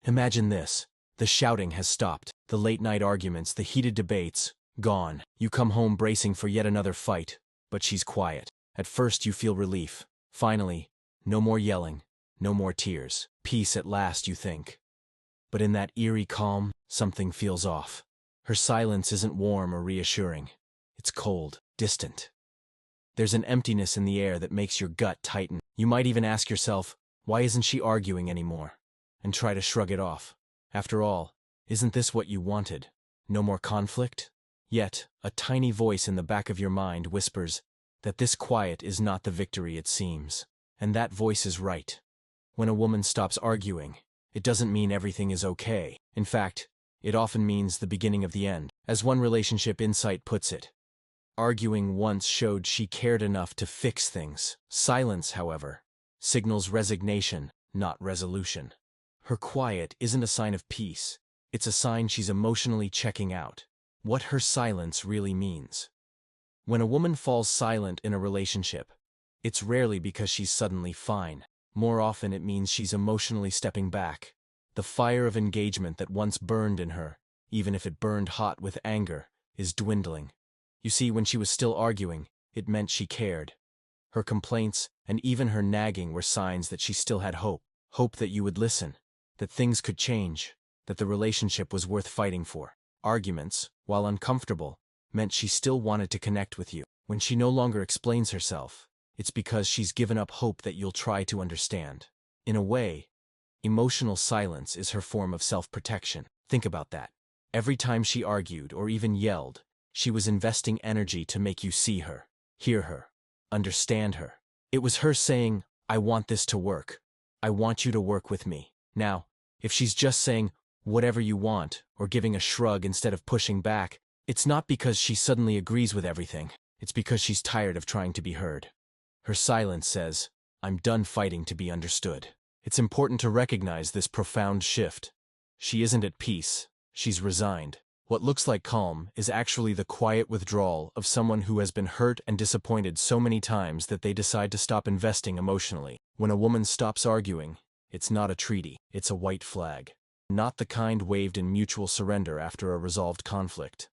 Imagine this. The shouting has stopped. The late-night arguments, the heated debates, gone. You come home bracing for yet another fight, but she's quiet. At first you feel relief. Finally, no more yelling, no more tears. Peace at last, you think. But in that eerie calm, something feels off. Her silence isn't warm or reassuring. It's cold, distant. There's an emptiness in the air that makes your gut tighten. You might even ask yourself, why isn't she arguing anymore? And try to shrug it off. After all, isn't this what you wanted? No more conflict? Yet, a tiny voice in the back of your mind whispers that this quiet is not the victory it seems. And that voice is right. When a woman stops arguing, it doesn't mean everything is okay. In fact, it often means the beginning of the end. As one relationship insight puts it, arguing once showed she cared enough to fix things. Silence, however, signals resignation, not resolution. Her quiet isn't a sign of peace. It's a sign she's emotionally checking out. What her silence really means. When a woman falls silent in a relationship, it's rarely because she's suddenly fine. More often it means she's emotionally stepping back. The fire of engagement that once burned in her, even if it burned hot with anger, is dwindling. You see, when she was still arguing, it meant she cared. Her complaints and even her nagging were signs that she still had hope. Hope that you would listen, that things could change, that the relationship was worth fighting for. Arguments, while uncomfortable, meant she still wanted to connect with you. When she no longer explains herself, it's because she's given up hope that you'll try to understand. In a way, emotional silence is her form of self-protection. Think about that. Every time she argued or even yelled, she was investing energy to make you see her, hear her, understand her. It was her saying, I want this to work. I want you to work with me. Now, if she's just saying, whatever you want, or giving a shrug instead of pushing back, it's not because she suddenly agrees with everything. It's because she's tired of trying to be heard. Her silence says, I'm done fighting to be understood. It's important to recognize this profound shift. She isn't at peace. She's resigned. What looks like calm is actually the quiet withdrawal of someone who has been hurt and disappointed so many times that they decide to stop investing emotionally. When a woman stops arguing, it's not a treaty, it's a white flag. Not the kind waved in mutual surrender after a resolved conflict,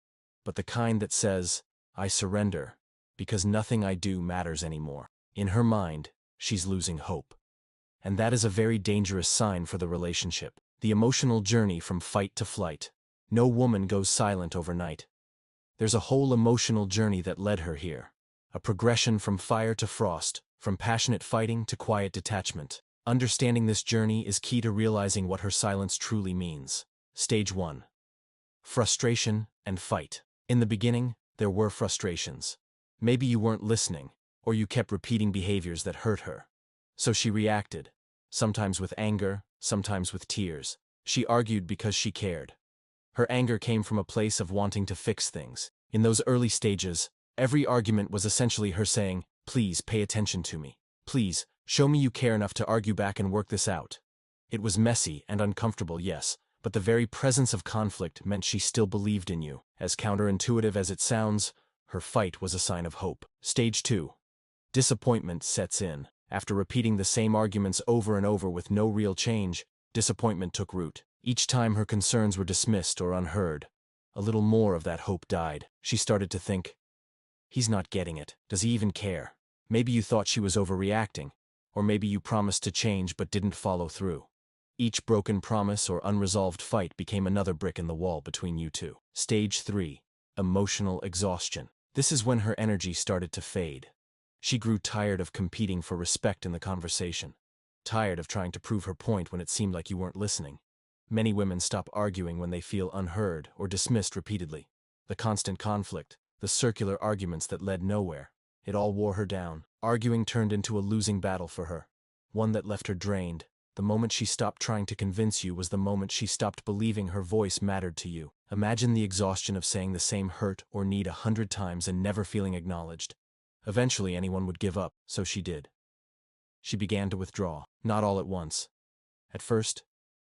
but the kind that says, I surrender, because nothing I do matters anymore. In her mind, she's losing hope. And that is a very dangerous sign for the relationship. The emotional journey from fight to flight. No woman goes silent overnight. There's a whole emotional journey that led her here. A progression from fire to frost, from passionate fighting to quiet detachment. Understanding this journey is key to realizing what her silence truly means. Stage 1. Frustration and fight. In the beginning, there were frustrations. Maybe you weren't listening, or you kept repeating behaviors that hurt her. So she reacted, sometimes with anger, sometimes with tears. She argued because she cared. Her anger came from a place of wanting to fix things. In those early stages, every argument was essentially her saying, please pay attention to me. Please, show me you care enough to argue back and work this out. It was messy and uncomfortable, yes, but the very presence of conflict meant she still believed in you. As counterintuitive as it sounds, her fight was a sign of hope. Stage 2. Disappointment sets in. After repeating the same arguments over and over with no real change, disappointment took root. Each time her concerns were dismissed or unheard, a little more of that hope died. She started to think, he's not getting it. Does he even care? Maybe you thought she was overreacting, or maybe you promised to change but didn't follow through. Each broken promise or unresolved fight became another brick in the wall between you two. Stage 3. Emotional exhaustion. This is when her energy started to fade. She grew tired of competing for respect in the conversation, tired of trying to prove her point when it seemed like you weren't listening. Many women stop arguing when they feel unheard or dismissed repeatedly. The constant conflict, the circular arguments that led nowhere, it all wore her down. Arguing turned into a losing battle for her, one that left her drained. The moment she stopped trying to convince you was the moment she stopped believing her voice mattered to you. Imagine the exhaustion of saying the same hurt or need 100 times and never feeling acknowledged. Eventually anyone would give up, so she did. She began to withdraw, not all at once. At first,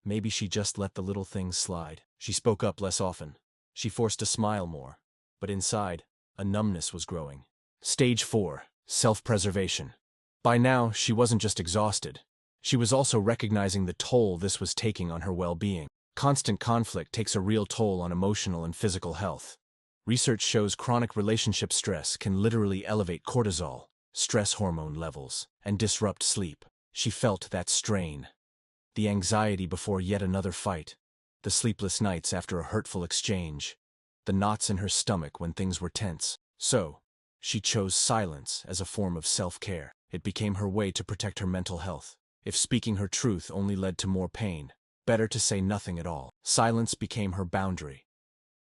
maybe she just let the little things slide. She spoke up less often. She forced a smile more. But inside, a numbness was growing. Stage 4. Self-preservation. By now, she wasn't just exhausted. She was also recognizing the toll this was taking on her well-being. Constant conflict takes a real toll on emotional and physical health. Research shows chronic relationship stress can literally elevate cortisol, stress hormone levels, and disrupt sleep. She felt that strain. The anxiety before yet another fight. The sleepless nights after a hurtful exchange. The knots in her stomach when things were tense. So, she chose silence as a form of self-care. It became her way to protect her mental health. If speaking her truth only led to more pain, better to say nothing at all. Silence became her boundary.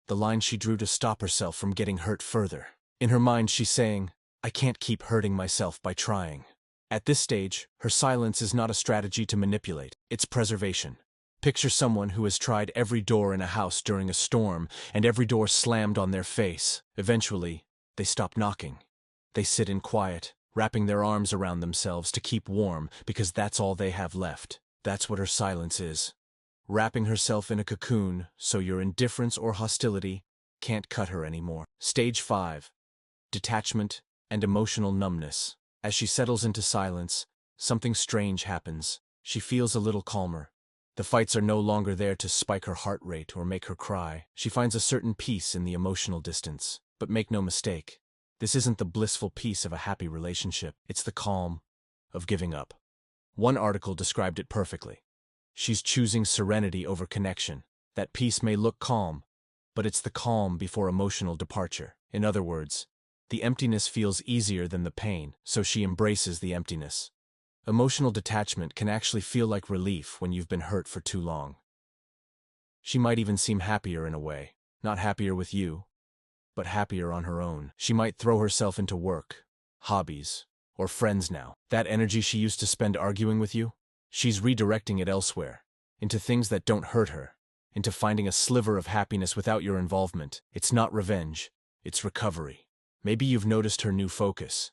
The line she drew to stop herself from getting hurt further. In her mind she's saying, I can't keep hurting myself by trying. At this stage, her silence is not a strategy to manipulate, it's preservation. Picture someone who has tried every door in a house during a storm, and every door slammed on their face. Eventually, they stop knocking. They sit in quiet, wrapping their arms around themselves to keep warm because that's all they have left. That's what her silence is. Wrapping herself in a cocoon so your indifference or hostility can't cut her anymore. Stage 5. Detachment and emotional numbness. As she settles into silence, something strange happens. She feels a little calmer. The fights are no longer there to spike her heart rate or make her cry. She finds a certain peace in the emotional distance. But make no mistake, this isn't the blissful peace of a happy relationship. It's the calm of giving up. One article described it perfectly. She's choosing serenity over connection. That peace may look calm, but it's the calm before emotional departure. In other words, the emptiness feels easier than the pain, so she embraces the emptiness. Emotional detachment can actually feel like relief when you've been hurt for too long. She might even seem happier in a way. Not happier with you, but happier on her own. She might throw herself into work, hobbies, or friends now. That energy she used to spend arguing with you, she's redirecting it elsewhere, into things that don't hurt her, into finding a sliver of happiness without your involvement. It's not revenge, it's recovery. Maybe you've noticed her new focus.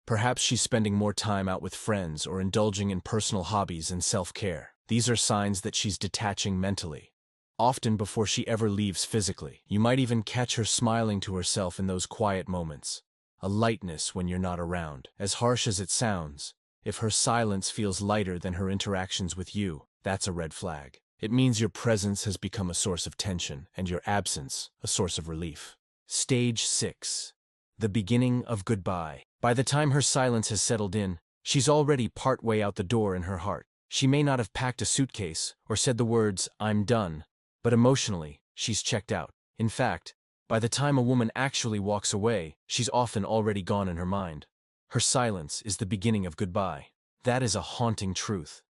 Perhaps she's spending more time out with friends or indulging in personal hobbies and self-care. These are signs that she's detaching mentally, often before she ever leaves physically. You might even catch her smiling to herself in those quiet moments. A lightness when you're not around. As harsh as it sounds, if her silence feels lighter than her interactions with you, that's a red flag. It means your presence has become a source of tension, and your absence a source of relief. Stage 6. The beginning of goodbye. By the time her silence has settled in, she's already partway out the door in her heart. She may not have packed a suitcase or said the words, I'm done, but emotionally, she's checked out. In fact, by the time a woman actually walks away, she's often already gone in her mind. Her silence is the beginning of goodbye. That is a haunting truth.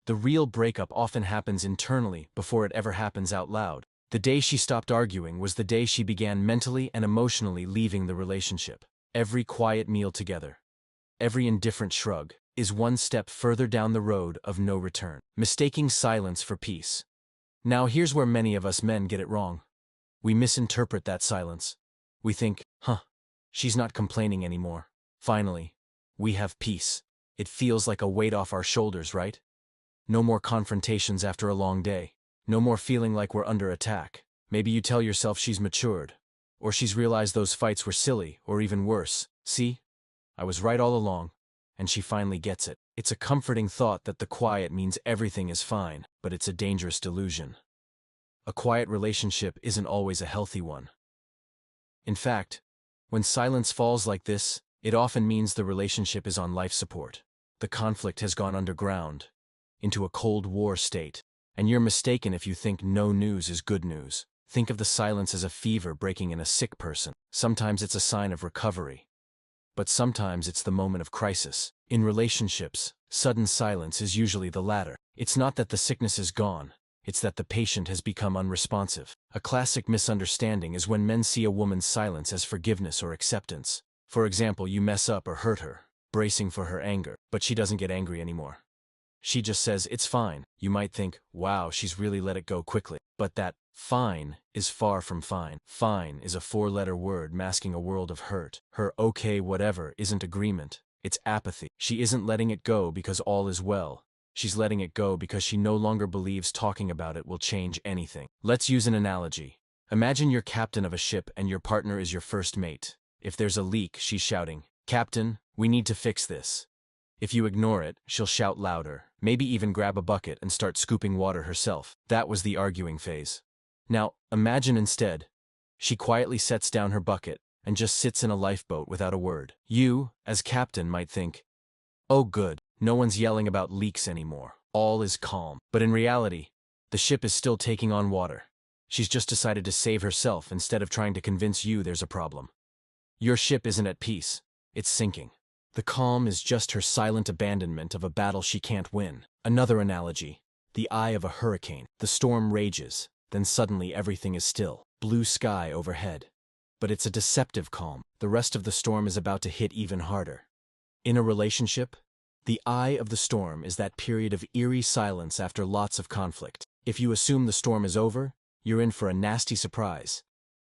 The real breakup often happens internally before it ever happens out loud. The day she stopped arguing was the day she began mentally and emotionally leaving the relationship. Every quiet meal together, every indifferent shrug, is one step further down the road of no return. Mistaking silence for peace. Now here's where many of us men get it wrong. We misinterpret that silence. We think, she's not complaining anymore. Finally, we have peace. It feels like a weight off our shoulders, right? No more confrontations after a long day. No more feeling like we're under attack. Maybe you tell yourself she's matured, or she's realized those fights were silly, or even worse. See? I was right all along, and she finally gets it. It's a comforting thought that the quiet means everything is fine, but it's a dangerous delusion. A quiet relationship isn't always a healthy one. In fact, when silence falls like this, it often means the relationship is on life support. The conflict has gone underground, into a Cold War state. And you're mistaken if you think no news is good news. Think of the silence as a fever breaking in a sick person. Sometimes it's a sign of recovery, but sometimes it's the moment of crisis. In relationships, sudden silence is usually the latter. It's not that the sickness is gone, it's that the patient has become unresponsive. A classic misunderstanding is when men see a woman's silence as forgiveness or acceptance. For example, you mess up or hurt her, bracing for her anger, but she doesn't get angry anymore. She just says, it's fine. You might think, wow, she's really let it go quickly. But that fine is far from fine. Fine is a 4-letter word masking a world of hurt. Her okay whatever isn't agreement, it's apathy. She isn't letting it go because all is well. She's letting it go because she no longer believes talking about it will change anything. Let's use an analogy. Imagine you're captain of a ship and your partner is your first mate. If there's a leak, she's shouting, Captain, we need to fix this. If you ignore it, she'll shout louder, maybe even grab a bucket and start scooping water herself. That was the arguing phase. Now, imagine instead, she quietly sets down her bucket and just sits in a lifeboat without a word. You, as captain, might think, oh good, no one's yelling about leaks anymore. All is calm. But in reality, the ship is still taking on water. She's just decided to save herself instead of trying to convince you there's a problem. Your ship isn't at peace. It's sinking. The calm is just her silent abandonment of a battle she can't win. Another analogy, the eye of a hurricane. The storm rages, then suddenly everything is still. Blue sky overhead. But it's a deceptive calm. The rest of the storm is about to hit even harder. In a relationship, the eye of the storm is that period of eerie silence after lots of conflict. If you assume the storm is over, you're in for a nasty surprise.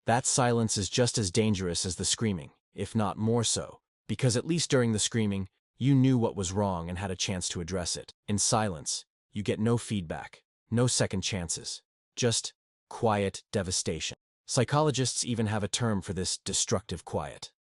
That silence is just as dangerous as the screaming, if not more so, because at least during the screaming, you knew what was wrong and had a chance to address it. In silence, you get no feedback, no second chances, just quiet devastation. Psychologists even have a term for this destructive quiet: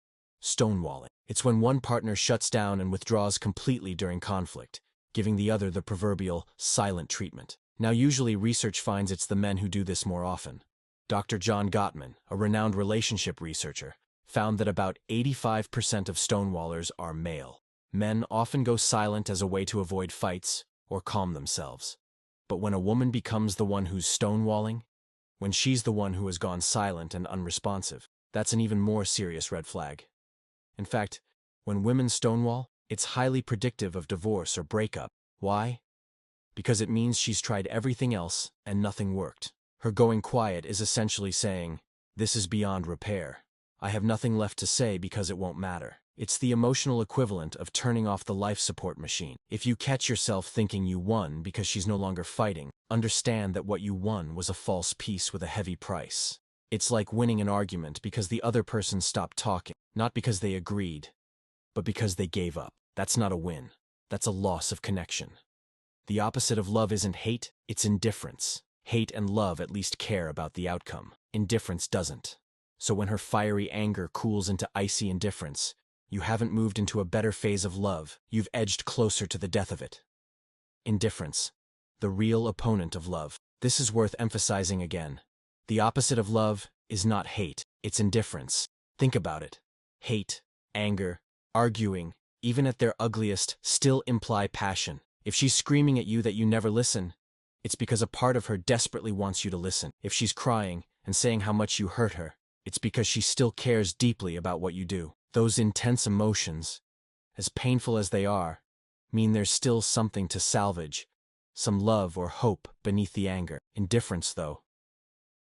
stonewalling. It's when one partner shuts down and withdraws completely during conflict, giving the other the proverbial silent treatment. Now, usually research finds it's the men who do this more often. Dr. John Gottman, a renowned relationship researcher, found that about 85% of stonewallers are male. Men often go silent as a way to avoid fights or calm themselves. But when a woman becomes the one who's stonewalling, when she's the one who has gone silent and unresponsive, that's an even more serious red flag. In fact, when women stonewall, it's highly predictive of divorce or breakup. Why? Because it means she's tried everything else and nothing worked. Her going quiet is essentially saying, this is beyond repair. I have nothing left to say because it won't matter. It's the emotional equivalent of turning off the life support machine. If you catch yourself thinking you won because she's no longer fighting, understand that what you won was a false peace with a heavy price. It's like winning an argument because the other person stopped talking, not because they agreed, but because they gave up. That's not a win. That's a loss of connection. The opposite of love isn't hate, it's indifference. Hate and love at least care about the outcome. Indifference doesn't. So when her fiery anger cools into icy indifference, you haven't moved into a better phase of love, you've edged closer to the death of it. Indifference, the real opponent of love. This is worth emphasizing again. The opposite of love is not hate, it's indifference. Think about it. Hate, anger, arguing, even at their ugliest, still imply passion. If she's screaming at you that you never listen, it's because a part of her desperately wants you to listen. If she's crying and saying how much you hurt her, it's because she still cares deeply about what you do. Those intense emotions, as painful as they are, mean there's still something to salvage, some love or hope beneath the anger. Indifference, though,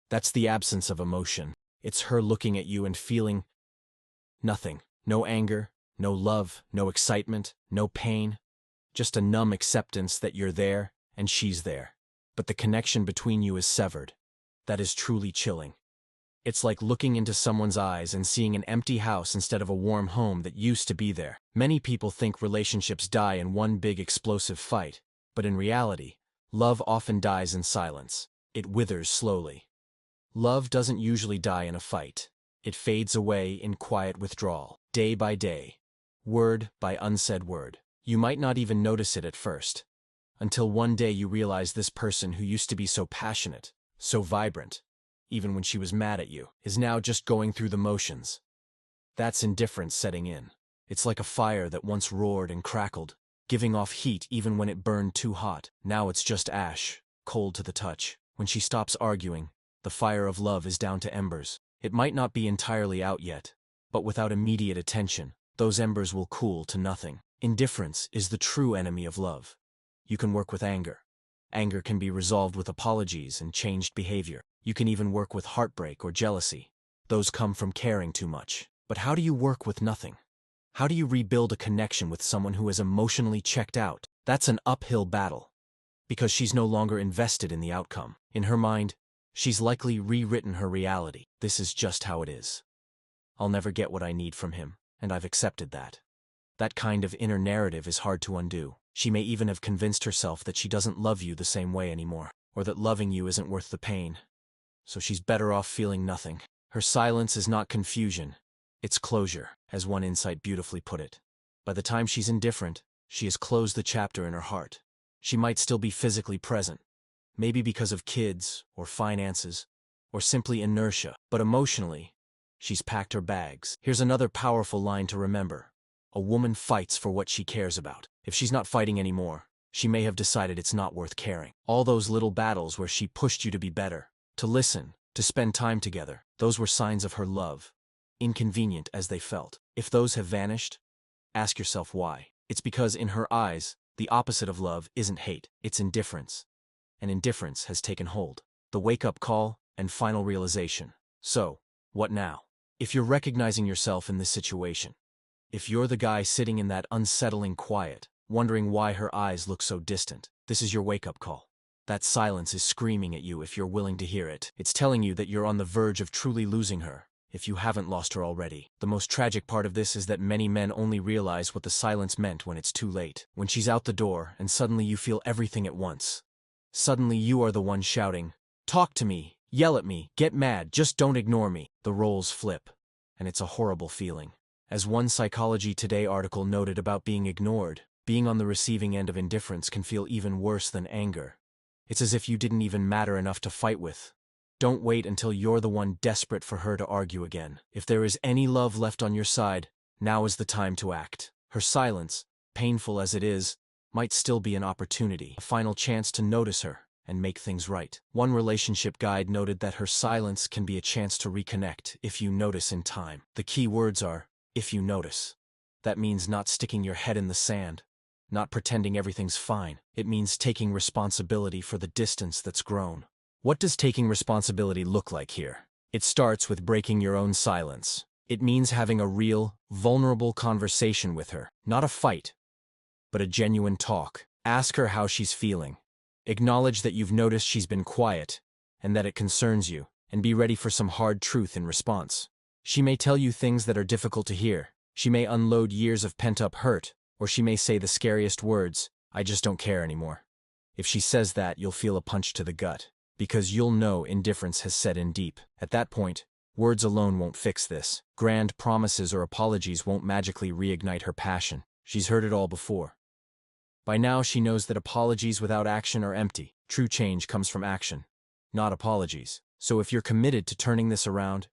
that's the absence of emotion. It's her looking at you and feeling nothing. No anger, no love, no excitement, no pain. Just a numb acceptance that you're there and she's there. But the connection between you is severed. That is truly chilling. It's like looking into someone's eyes and seeing an empty house instead of a warm home that used to be there. Many people think relationships die in one big explosive fight, but in reality, love often dies in silence. It withers slowly. Love doesn't usually die in a fight. It fades away in quiet withdrawal, day by day, word by unsaid word. You might not even notice it at first, until one day you realize this person who used to be so passionate, so vibrant, even when she was mad at you, is now just going through the motions. That's indifference setting in. It's like a fire that once roared and crackled, giving off heat even when it burned too hot. Now it's just ash, cold to the touch. When she stops arguing, the fire of love is down to embers. It might not be entirely out yet, but without immediate attention, those embers will cool to nothing. Indifference is the true enemy of love. You can work with anger. Anger can be resolved with apologies and changed behavior. You can even work with heartbreak or jealousy. Those come from caring too much. But how do you work with nothing? How do you rebuild a connection with someone who is emotionally checked out? That's an uphill battle, because she's no longer invested in the outcome. In her mind, she's likely rewritten her reality. This is just how it is. I'll never get what I need from him, and I've accepted that. That kind of inner narrative is hard to undo. She may even have convinced herself that she doesn't love you the same way anymore, or that loving you isn't worth the pain. So she's better off feeling nothing. Her silence is not confusion, it's closure, as one insight beautifully put it. By the time she's indifferent, she has closed the chapter in her heart. She might still be physically present, maybe because of kids, or finances, or simply inertia, but emotionally, she's packed her bags. Here's another powerful line to remember. A woman fights for what she cares about. If she's not fighting anymore, she may have decided it's not worth caring. All those little battles where she pushed you to be better, to listen, to spend time together, those were signs of her love, inconvenient as they felt. If those have vanished, ask yourself why. It's because in her eyes, the opposite of love isn't hate, it's indifference. And indifference has taken hold. The wake-up call and final realization. So, what now? If you're recognizing yourself in this situation, if you're the guy sitting in that unsettling quiet, wondering why her eyes look so distant, this is your wake-up call. That silence is screaming at you if you're willing to hear it. It's telling you that you're on the verge of truly losing her, if you haven't lost her already. The most tragic part of this is that many men only realize what the silence meant when it's too late. When she's out the door and suddenly you feel everything at once. Suddenly you are the one shouting, "Talk to me, yell at me, get mad, just don't ignore me." The roles flip, and it's a horrible feeling. As one Psychology Today article noted about being ignored, being on the receiving end of indifference can feel even worse than anger. It's as if you didn't even matter enough to fight with. Don't wait until you're the one desperate for her to argue again. If there is any love left on your side, now is the time to act. Her silence, painful as it is, might still be an opportunity, a final chance to notice her and make things right. One relationship guide noted that her silence can be a chance to reconnect if you notice in time. The key words are, if you notice. That means not sticking your head in the sand, not pretending everything's fine. It means taking responsibility for the distance that's grown. What does taking responsibility look like here? It starts with breaking your own silence. It means having a real, vulnerable conversation with her, not a fight, but a genuine talk. Ask her how she's feeling. Acknowledge that you've noticed she's been quiet, and that it concerns you, and be ready for some hard truth in response. She may tell you things that are difficult to hear. She may unload years of pent-up hurt, or she may say the scariest words, "I just don't care anymore." If she says that, you'll feel a punch to the gut, because you'll know indifference has set in deep. At that point, words alone won't fix this. Grand promises or apologies won't magically reignite her passion. She's heard it all before. By now she knows that apologies without action are empty. True change comes from action, not apologies. So if you're committed to turning this around,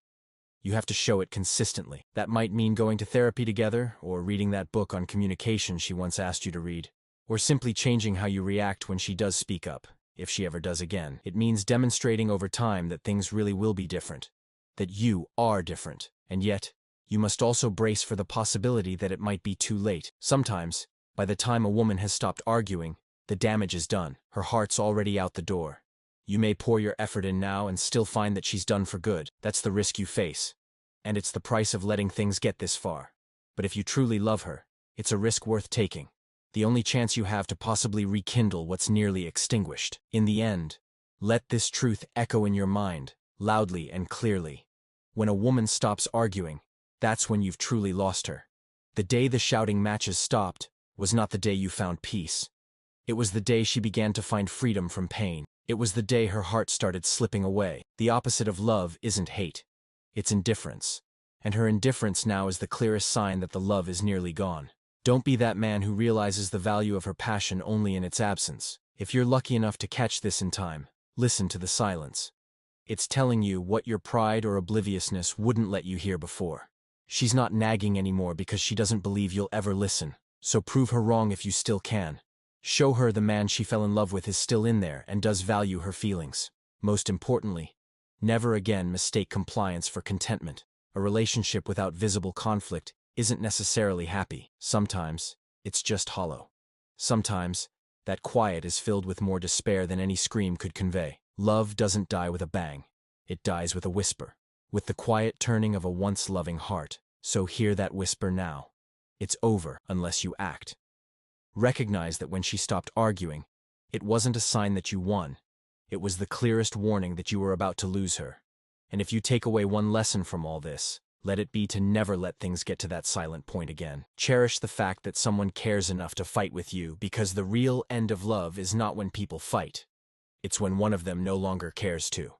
you have to show it consistently. That might mean going to therapy together, or reading that book on communication she once asked you to read, or simply changing how you react when she does speak up, if she ever does again. It means demonstrating over time that things really will be different, that you are different, and yet, you must also brace for the possibility that it might be too late. Sometimes, by the time a woman has stopped arguing, the damage is done. Her heart's already out the door. You may pour your effort in now and still find that she's done for good. That's the risk you face. And it's the price of letting things get this far. But if you truly love her, it's a risk worth taking. The only chance you have to possibly rekindle what's nearly extinguished. In the end, let this truth echo in your mind, loudly and clearly. When a woman stops arguing, that's when you've truly lost her. The day the shouting matches stopped was not the day you found peace. It was the day she began to find freedom from pain. It was the day her heart started slipping away. The opposite of love isn't hate. It's indifference. And her indifference now is the clearest sign that the love is nearly gone. Don't be that man who realizes the value of her passion only in its absence. If you're lucky enough to catch this in time, listen to the silence. It's telling you what your pride or obliviousness wouldn't let you hear before. She's not nagging anymore because she doesn't believe you'll ever listen. So prove her wrong if you still can. Show her the man she fell in love with is still in there and does value her feelings. Most importantly, never again mistake compliance for contentment. A relationship without visible conflict isn't necessarily happy. Sometimes, it's just hollow. Sometimes, that quiet is filled with more despair than any scream could convey. Love doesn't die with a bang. It dies with a whisper, with the quiet turning of a once loving heart. So hear that whisper now. It's over unless you act. Recognize that when she stopped arguing, it wasn't a sign that you won. It was the clearest warning that you were about to lose her. And if you take away one lesson from all this, let it be to never let things get to that silent point again. Cherish the fact that someone cares enough to fight with you, because the real end of love is not when people fight. It's when one of them no longer cares to.